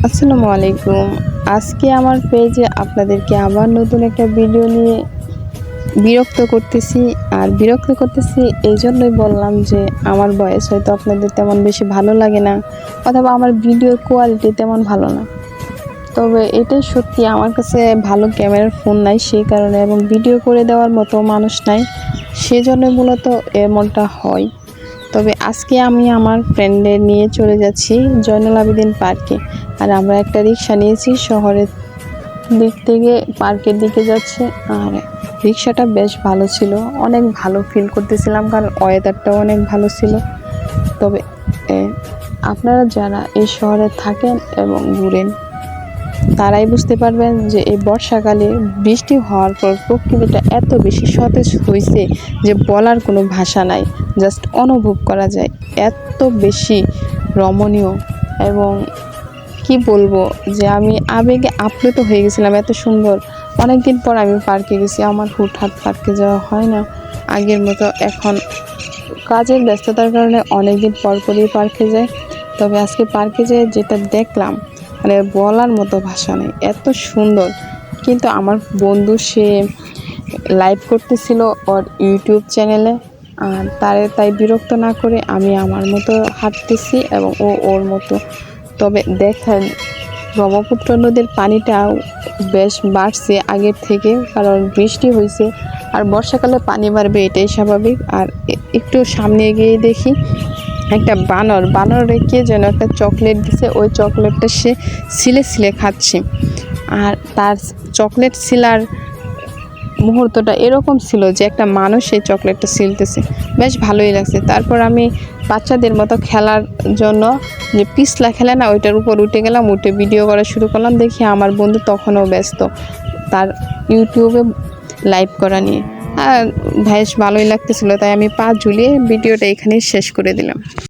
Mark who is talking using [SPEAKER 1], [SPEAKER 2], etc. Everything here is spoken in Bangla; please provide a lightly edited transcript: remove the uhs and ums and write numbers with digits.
[SPEAKER 1] আসসালামু আলাইকুম। আজকে আমার পেজে আপনাদেরকে আবার নতুন একটা ভিডিও নিয়ে বিরক্ত করতেছি এই জন্যই বললাম যে আমার ভয়েস হয়তো আপনাদের তেমন বেশি ভালো লাগে না, অথবা আমার ভিডিওর কোয়ালিটি তেমন ভালো না। তবে এটাই সত্যি, আমার কাছে ভালো ক্যামেরার ফোন নাই সেই কারণে, এবং ভিডিও করে দেওয়ার মতো মানুষ নাই, সেজন্য মূলত এমনটা হয়। তবে আজকে আমি আমার ফ্রেন্ডদের নিয়ে চলে যাচ্ছি জয়নুল আবেদিন পার্কে। আর আমরা একটা রিক্সা নিয়েছি, শহরের দিক থেকে পার্কের দিকে যাচ্ছে। আর রিক্সাটা বেশ ভালো ছিল, অনেক ভালো ফিল করতেছিলাম, কারণ ওয়েদারটাও অনেক ভালো ছিল। তবে আপনারা যারা এই শহরে থাকেন এবং ঘুরেন তারাই বুঝতে পারবেন যে এই বর্ষাকালে বৃষ্টি হওয়ার পর প্রকৃতিটা এত বেশি সতেজ হয়েছে যে বলার কোনো ভাষা নাই, জাস্ট অনুভব করা যায়, এত বেশি রমণীয়। এবং কি বলবো যে আমি আবেগে আপ্লুত হয়ে গেছিলাম, এত সুন্দর। অনেক দিন পর আমি পার্কে গেছি, আমার হুটহাট পার্কে যাওয়া হয় না আগের মতো, এখন কাজের ব্যস্ততার কারণে অনেক দিন পর পরই পার্কে যাই। তবে আজকে পার্কে যেয়ে যেটা দেখলাম, মানে বলার মতো ভাষা নেই, এত সুন্দর। কিন্তু আমার বন্ধু সে লাইভ করতেছিল ওর ইউটিউব চ্যানেলে, আর তাই বিরক্ত না করে আমি আমার মতো হাঁটতেছি এবং ও ওর মতো। তবে দেখেন ব্রহ্মপুত্র নদীর পানিটাও বেশ বাড়ছে আগের থেকে, কারণ বৃষ্টি হয়েছে, আর বর্ষাকালে পানি বাড়বে এটাই স্বাভাবিক। আর একটু সামনে গিয়ে দেখি একটা বানর রেখে যেন একটা চকলেট দিছে, ওই চকলেটটা সে ছিলে খাচ্ছে। আর তার চকলেট ছিলার মুহূর্তটা এরকম ছিল যে একটা মানুষ সেই চকলেটটা ছিলতেছে, বেশ ভালোই লাগছে। তারপর আমি বাচ্চাদের মতো খেলার জন্য যে পিছলা খেলে না, ওইটার উপর উঠে গেলাম, উঠে ভিডিও করা শুরু করলাম। দেখি আমার বন্ধু তখনও ব্যস্ত তার ইউটিউবে লাইভ করা নিয়ে। আর বেশ ভালোই লাগতেছিল, তাই আমি পা ঝুলিয়ে ভিডিওটা এখানেই শেষ করে দিলাম।